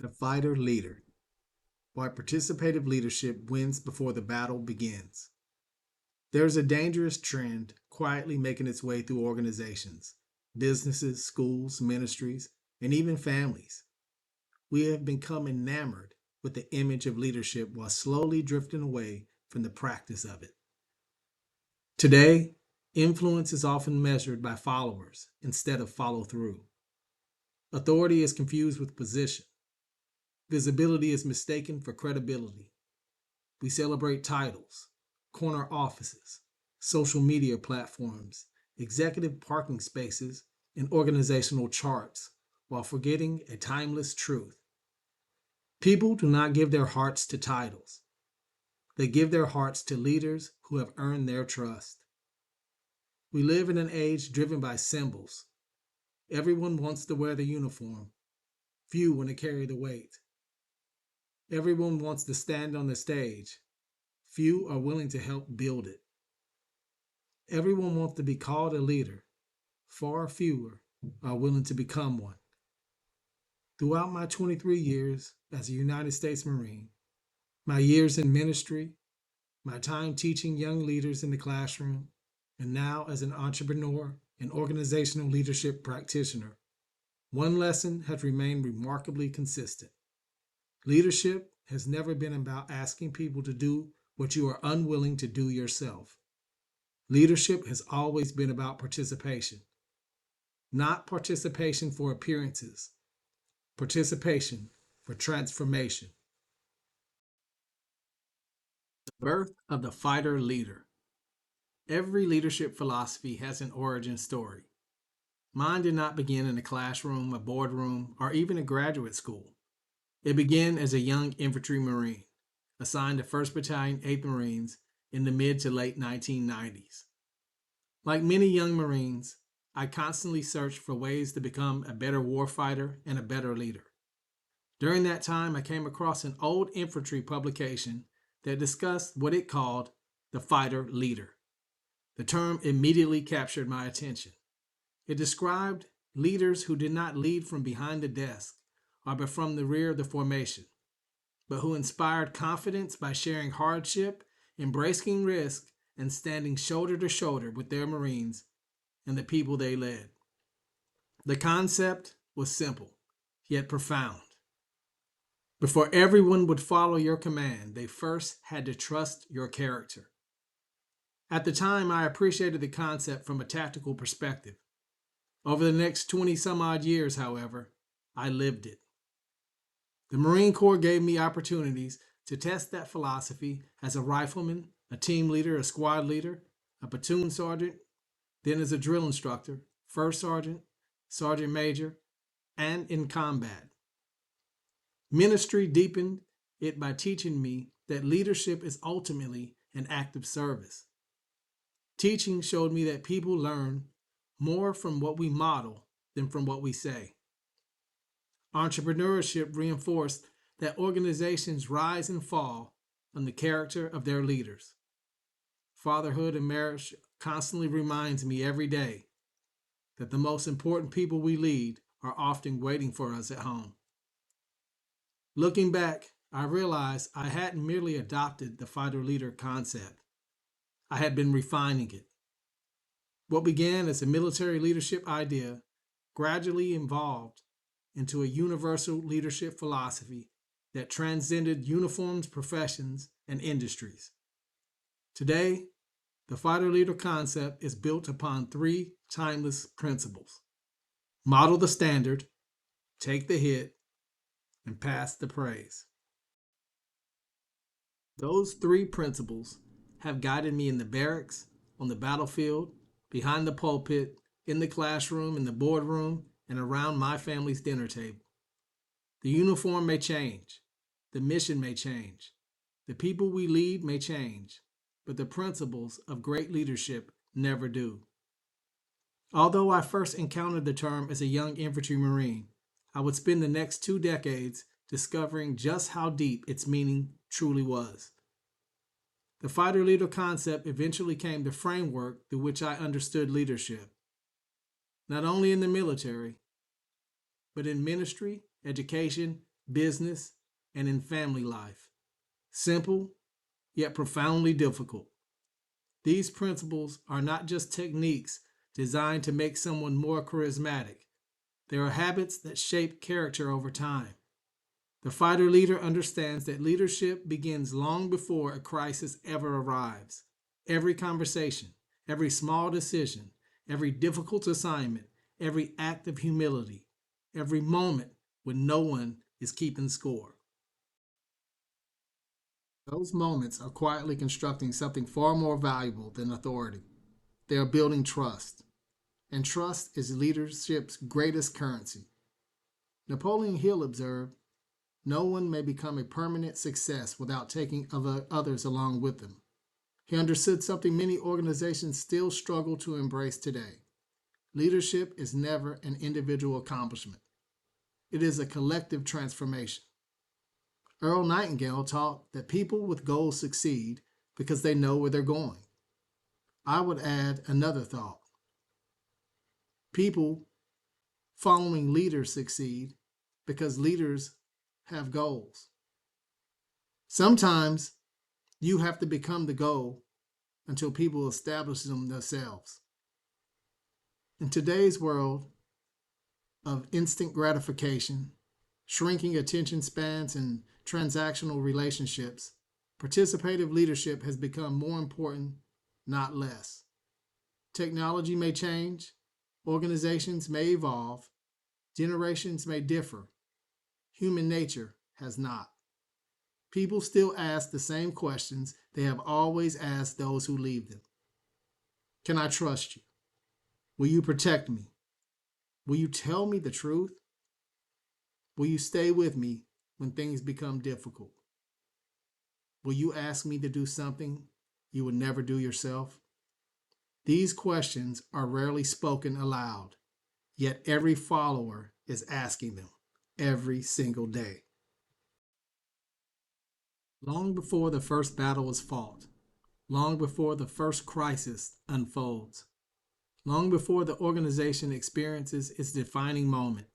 The fighter leader. Why participative leadership wins before the battle begins. There's a dangerous trend quietly making its way through organizations, businesses, schools, ministries, and even families. We have become enamored with the image of leadership while slowly drifting away from the practice of it. Today, influence is often measured by followers instead of follow through. Authority is confused with position. Visibility is mistaken for credibility. We celebrate titles, corner offices, social media platforms, executive parking spaces, and organizational charts while forgetting a timeless truth. People do not give their hearts to titles. They give their hearts to leaders who have earned their trust. We live in an age driven by symbols. Everyone wants to wear the uniform. Few want to carry the weight. Everyone wants to stand on the stage. Few are willing to help build it. Everyone wants to be called a leader. Far fewer are willing to become one. Throughout my 23 years as a United States Marine, my years in ministry, my time teaching young leaders in the classroom, and now as an entrepreneur and organizational leadership practitioner, one lesson has remained remarkably consistent. Leadership has never been about asking people to do what you are unwilling to do yourself. Leadership has always been about participation, not participation for appearances, participation for transformation. The birth of the fighter leader. Every leadership philosophy has an origin story. Mine did not begin in a classroom, a boardroom, or even a graduate school. It began as a young infantry Marine, assigned to 1st Battalion, 8th Marines in the mid to late 1990s. Like many young Marines, I constantly searched for ways to become a better warfighter and a better leader. During that time, I came across an old infantry publication that discussed what it called the fighter leader. The term immediately captured my attention. It described leaders who did not lead from behind the desk or from the rear of the formation, but who inspired confidence by sharing hardship, embracing risk, and standing shoulder to shoulder with their Marines and the people they led. The concept was simple, yet profound. Before everyone would follow your command, they first had to trust your character. At the time, I appreciated the concept from a tactical perspective. Over the next 20 some odd years, however, I lived it. The Marine Corps gave me opportunities to test that philosophy as a rifleman, a team leader, a squad leader, a platoon sergeant, then as a drill instructor, first sergeant, sergeant major, and in combat. Ministry deepened it by teaching me that leadership is ultimately an act of service. Teaching showed me that people learn more from what we model than from what we say. Entrepreneurship reinforced that organizations rise and fall on the character of their leaders. Fatherhood and marriage constantly reminds me every day that the most important people we lead are often waiting for us at home. Looking back, I realized I hadn't merely adopted the fighter leader concept. I had been refining it. What began as a military leadership idea gradually evolved into a universal leadership philosophy that transcended uniforms, professions, and industries. Today, the fighter leader concept is built upon three timeless principles: model the standard, take the hit, and pass the praise. Those three principles have guided me in the barracks, on the battlefield, behind the pulpit, in the classroom, in the boardroom, and around my family's dinner table. The uniform may change, the mission may change, the people we lead may change, but the principles of great leadership never do. Although I first encountered the term as a young infantry Marine, I would spend the next 2 decades discovering just how deep its meaning truly was. The fighter leader concept eventually became the framework through which I understood leadership, not only in the military, but in ministry, education, business, and in family life. Simple, yet profoundly difficult. These principles are not just techniques designed to make someone more charismatic, they are habits that shape character over time. The fighter leader understands that leadership begins long before a crisis ever arrives. Every conversation, every small decision, every difficult assignment, every act of humility, every moment when no one is keeping score. Those moments are quietly constructing something far more valuable than authority. They are building trust, and trust is leadership's greatest currency. Napoleon Hill observed, "No one may become a permanent success without taking others along with them." He understood something many organizations still struggle to embrace today. Leadership is never an individual accomplishment, it is a collective transformation. Earl Nightingale taught that people with goals succeed because they know where they're going. I would add another thought: people following leaders succeed because leaders have goals. Sometimes you have to become the goal until people establish them themselves. In today's world of instant gratification, shrinking attention spans, and transactional relationships, participative leadership has become more important, not less. Technology may change, organizations may evolve, generations may differ. Human nature has not. People still ask the same questions they have always asked those who leave them. Can I trust you? Will you protect me? Will you tell me the truth? Will you stay with me when things become difficult? Will you ask me to do something you would never do yourself? These questions are rarely spoken aloud, yet every follower is asking them every single day. Long before the first battle is fought, long before the first crisis unfolds, long before the organization experiences its defining moment.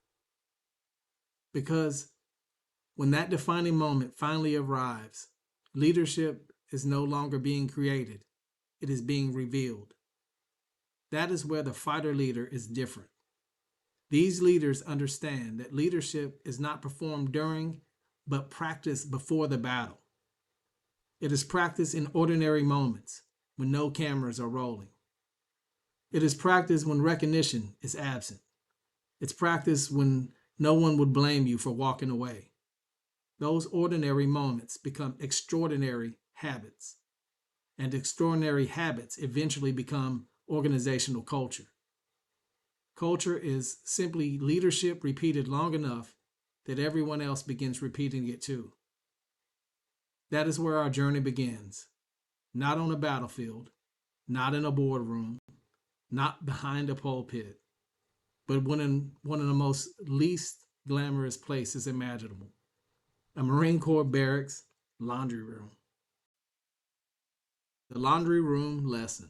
Because when that defining moment finally arrives, leadership is no longer being created, it is being revealed. That is where the fighter leader is different. These leaders understand that leadership is not performed during, but practiced before the battle. It is practiced in ordinary moments when no cameras are rolling. It is practiced when recognition is absent. It's practiced when no one would blame you for walking away. Those ordinary moments become extraordinary habits, and extraordinary habits eventually become organizational culture. Culture is simply leadership repeated long enough that everyone else begins repeating it too. That is where our journey begins. Not on a battlefield, not in a boardroom, not behind a pulpit, but in one of the most least glamorous places imaginable: a Marine Corps barracks laundry room. The laundry room lesson.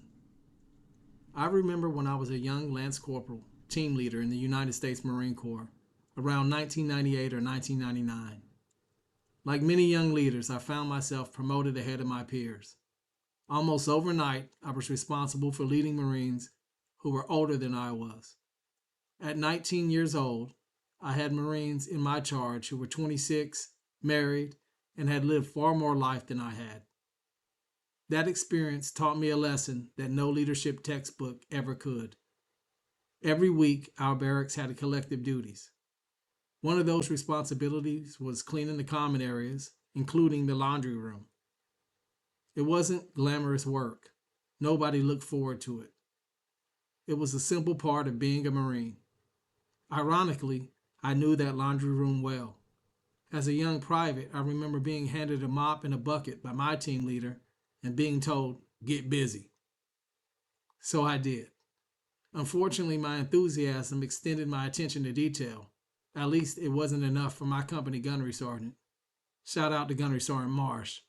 I remember when I was a young Lance Corporal, team leader in the United States Marine Corps, around 1998 or 1999. Like many young leaders, I found myself promoted ahead of my peers. Almost overnight, I was responsible for leading Marines who were older than I was. At 19 years old, I had Marines in my charge who were 26, married, and had lived far more life than I had. That experience taught me a lesson that no leadership textbook ever could. Every week, our barracks had collective duties. One of those responsibilities was cleaning the common areas, including the laundry room. It wasn't glamorous work. Nobody looked forward to it. It was a simple part of being a Marine. Ironically, I knew that laundry room well. As a young private, I remember being handed a mop and a bucket by my team leader and being told, "Get busy." So I did. Unfortunately, my enthusiasm extended my attention to detail. At least it wasn't enough for my company gunnery sergeant. Shout out to Gunnery Sergeant Marsh.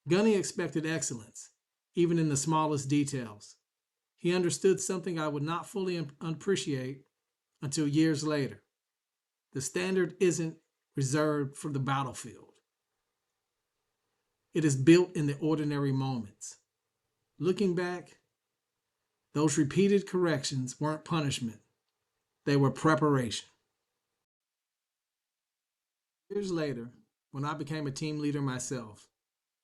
Gunny expected excellence, even in the smallest details. He understood something I would not fully appreciate until years later. The standard isn't reserved for the battlefield. It is built in the ordinary moments. Looking back, those repeated corrections weren't punishment, they were preparation. Years later, when I became a team leader myself,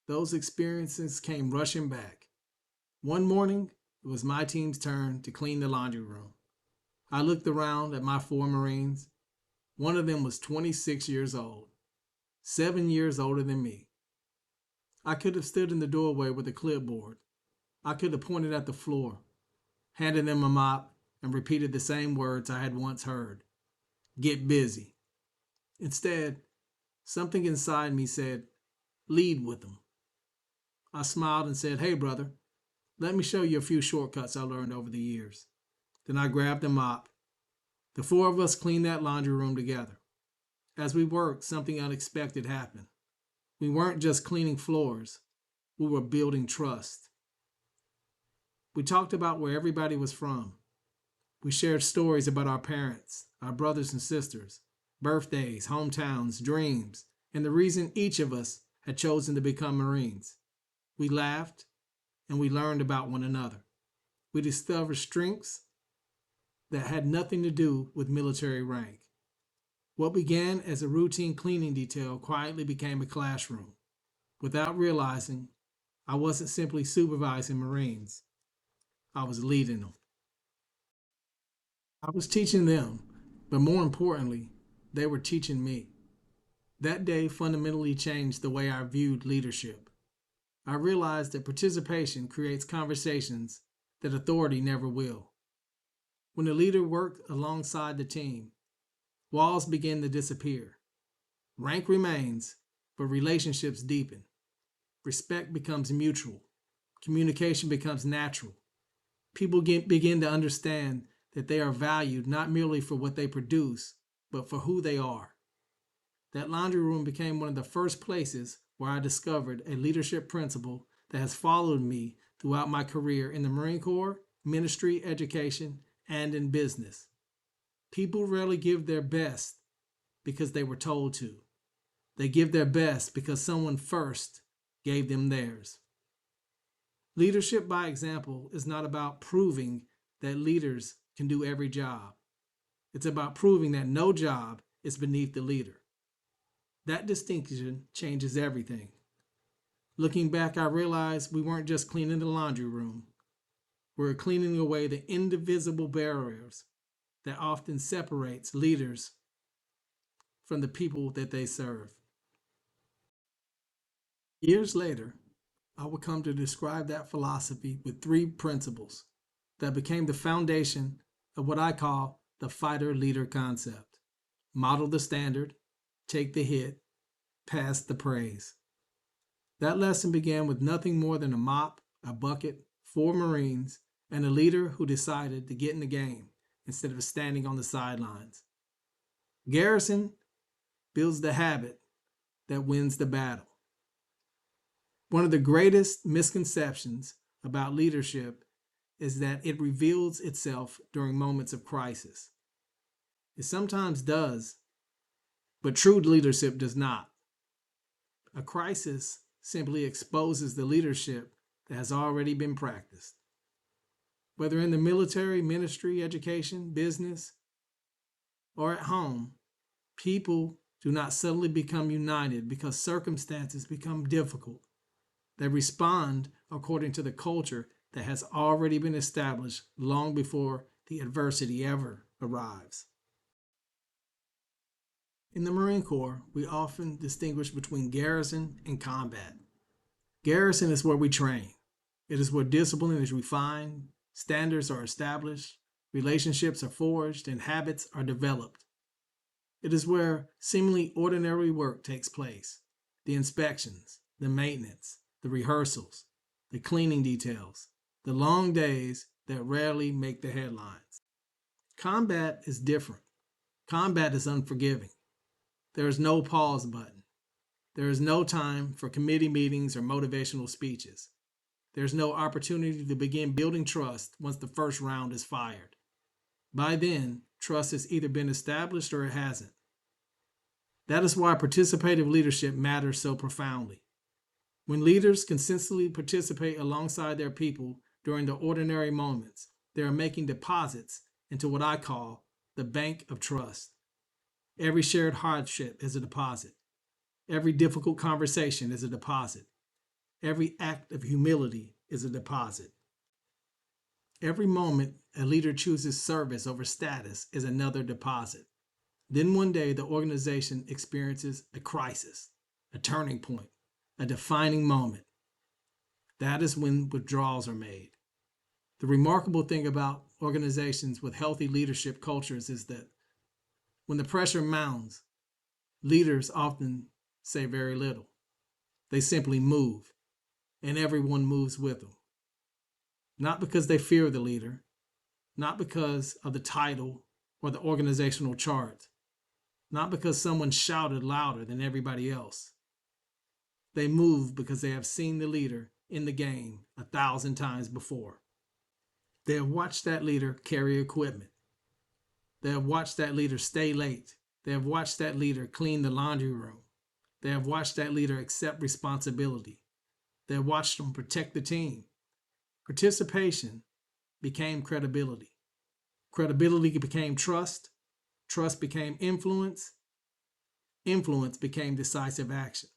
those experiences came rushing back. One morning, it was my team's turn to clean the laundry room. I looked around at my 4 Marines. One of them was 26 years old, 7 years older than me. I could have stood in the doorway with a clipboard. I could have pointed at the floor, handed them a mop, and repeated the same words I had once heard. Get busy. Instead, something inside me said, lead with them. I smiled and said, hey, brother, let me show you a few shortcuts I learned over the years. Then I grabbed a mop. The 4 of us cleaned that laundry room together. As we worked, something unexpected happened. We weren't just cleaning floors. We were building trust. We talked about where everybody was from. We shared stories about our parents, our brothers and sisters, birthdays, hometowns, dreams, and the reason each of us had chosen to become Marines. We laughed and we learned about one another. We discovered strengths that had nothing to do with military rank. What began as a routine cleaning detail quietly became a classroom. Without realizing, I wasn't simply supervising Marines, I was leading them. I was teaching them, but more importantly, they were teaching me. That day fundamentally changed the way I viewed leadership. I realized that participation creates conversations that authority never will. When a leader worked alongside the team, walls begin to disappear. Rank remains, but relationships deepen. Respect becomes mutual. Communication becomes natural. People begin to understand that they are valued not merely for what they produce, but for who they are. That laundry room became one of the first places where I discovered a leadership principle that has followed me throughout my career in the Marine Corps, ministry, education, and in business. People rarely give their best because they were told to. They give their best because someone first gave them theirs. Leadership by example is not about proving that leaders can do every job. It's about proving that no job is beneath the leader. That distinction changes everything. Looking back, I realized we weren't just cleaning the laundry room. We were cleaning away the indivisible barriers that often separates leaders from the people that they serve. Years later, I would come to describe that philosophy with 3 principles that became the foundation of what I call the fighter-leader concept. Model the standard, take the hit, pass the praise. That lesson began with nothing more than a mop, a bucket, 4 Marines, and a leader who decided to get in the game instead of standing on the sidelines. Garrison builds the habit that wins the battle. One of the greatest misconceptions about leadership is that it reveals itself during moments of crisis. It sometimes does, but true leadership does not. A crisis simply exposes the leadership that has already been practiced. Whether in the military, ministry, education, business, or at home, people do not suddenly become united because circumstances become difficult. They respond according to the culture that has already been established long before the adversity ever arrives. In the Marine Corps, we often distinguish between garrison and combat. Garrison is where we train. It is where discipline is refined, standards are established, relationships are forged, and habits are developed. It is where seemingly ordinary work takes place. The inspections, the maintenance, the rehearsals, the cleaning details, the long days that rarely make the headlines. Combat is different. Combat is unforgiving. There is no pause button. There is no time for committee meetings or motivational speeches. There's no opportunity to begin building trust once the first round is fired. By then, trust has either been established or it hasn't. That is why participative leadership matters so profoundly. When leaders consistently participate alongside their people during the ordinary moments, they are making deposits into what I call the bank of trust. Every shared hardship is a deposit. Every difficult conversation is a deposit. Every act of humility is a deposit. Every moment a leader chooses service over status is another deposit. Then one day the organization experiences a crisis, a turning point, a defining moment. That is when withdrawals are made. The remarkable thing about organizations with healthy leadership cultures is that when the pressure mounts, leaders often say very little. They simply move, and everyone moves with them. Not because they fear the leader, not because of the title or the organizational chart, not because someone shouted louder than everybody else. They move because they have seen the leader in the game 1,000 times before. They have watched that leader carry equipment. They have watched that leader stay late. They have watched that leader clean the laundry room. They have watched that leader accept responsibility. They have watched them protect the team. Participation became credibility. Credibility became trust. Trust became influence. Influence became decisive action.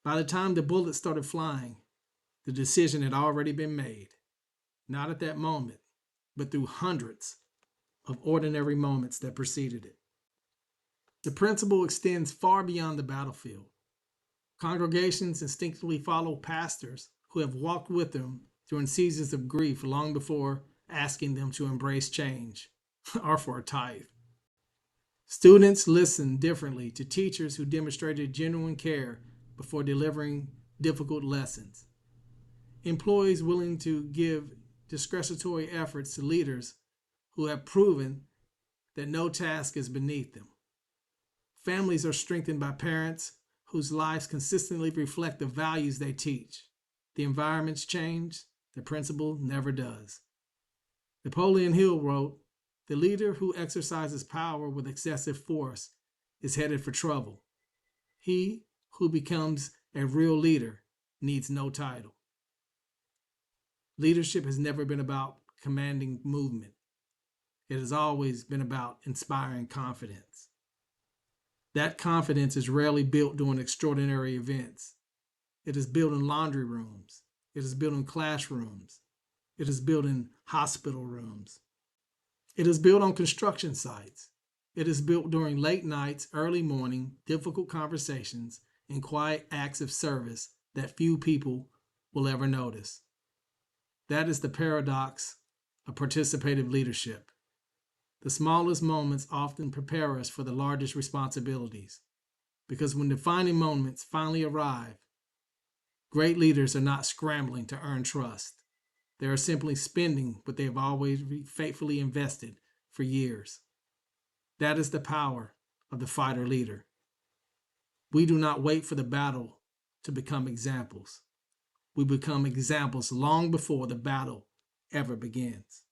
By the time the bullets started flying, the decision had already been made. Not at that moment, but through hundreds of ordinary moments that preceded it. The principle extends far beyond the battlefield. Congregations instinctively follow pastors who have walked with them during seasons of grief long before asking them to embrace change or for a tithe. Students listen differently to teachers who demonstrated genuine care before delivering difficult lessons. Employees willing to give discretionary efforts to leaders who have proven that no task is beneath them. Families are strengthened by parents whose lives consistently reflect the values they teach. The environments change, the principle never does. Napoleon Hill wrote, "The leader who exercises power with excessive force is headed for trouble. He who becomes a real leader needs no title." Leadership has never been about commanding movement. It has always been about inspiring confidence. That confidence is rarely built during extraordinary events. It is built in laundry rooms. It is built in classrooms. It is built in hospital rooms. It is built on construction sites. It is built during late nights, early morning, difficult conversations, and quiet acts of service that few people will ever notice. That is the paradox of participative leadership. The smallest moments often prepare us for the largest responsibilities, because when defining moments finally arrive, great leaders are not scrambling to earn trust. They are simply spending what they have always faithfully invested for years. That is the power of the fighter leader. We do not wait for the battle to become examples. We become examples long before the battle ever begins.